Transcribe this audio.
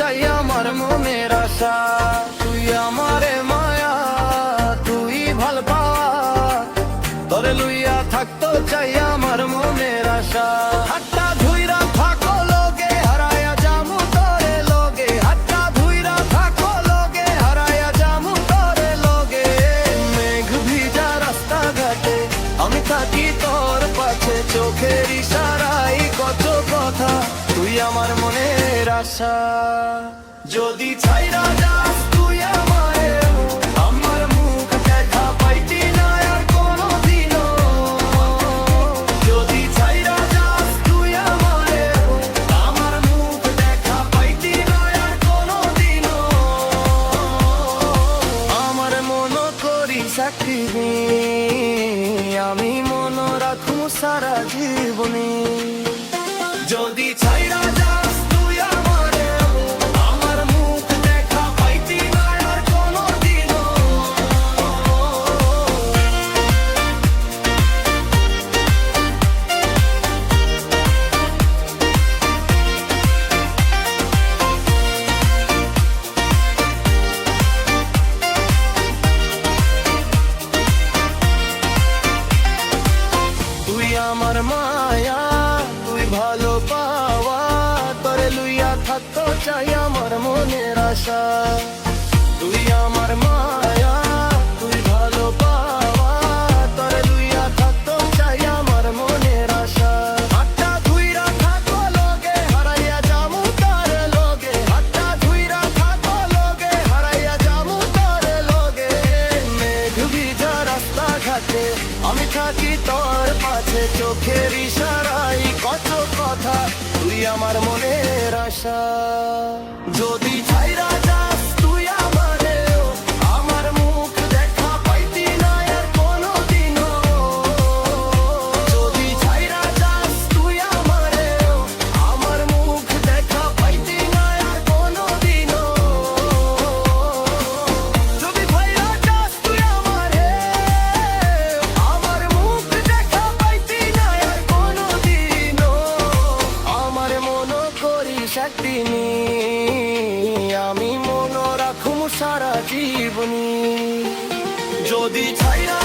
চাই আমার মনের আশা। তুই আমারে মায়া, তুই ভাল পাওয়া, তোরে লইয়া থাকতো চাই আমার মনের আশা। হাতটা ধুইরা থাকো লগে, হারায়া যামু তোরে লগে। হাতটা ধুইরা থাকো লগে, হারায়া যামু তোরে লগে। মেঘ ভিজা রাস্তাঘাটে আমি থাকি তোর পাশে, চোখের ইশারায় কত কথা, তুই আমার মনের আশা। যদি ছাইরা যাস তুই আমারে, আমার মুখ দেখা পাইতি না আর কোনোদিনও। যদি ছাইরা যাস তুই আমারে, আমার মুখ দেখা পাইতি না আর কোনোদিনও। আমার মন করিস একদিন, আমি মন রাখু সারা জীবনে। যদি ছাইরা যাস তুই আমারে, আমার মুখ দেখা পাইতি না আর কোনোদিনও। তুই আমার মায়া, তুই ভালো পাওয়া, তোরে লইয়া থাকতো চাই আমার মনের আশা। তুই আমার মায়া, তুই ভালো পাওয়া, তোরে লইয়া থাকতো চাই আমার মনের আশা। হাতটা ধুইরা থাকো লগে, হারাইয়া যামু তোরে লগে। হাতটা ধুইরা থাকো লগে, হারাইয়া যামু তোরে লগে। মেঘ ভিজা রাস্তাঘাটে আমি থাকি তোর পাশে, চোখের ইশারায় কত কথা, তুই আমার মনের আশা। যদি ছাইরা যাস তুই আমারে, আমার মুখ দেখা পাইতি না আর কোনোদিনও। যদি ছাইরা যাস তুই আমারে, আমার মুখ দেখা পাইতি না আর কোনোদিনও। যদি ছাইরা যাস তুই আমারে, আমার মুখ দেখা পাইতি না আর কোনোদিনও। আমার মন করিস একদিন, আমি মন রাখুম সারা জীবনী। যদি ছাইরা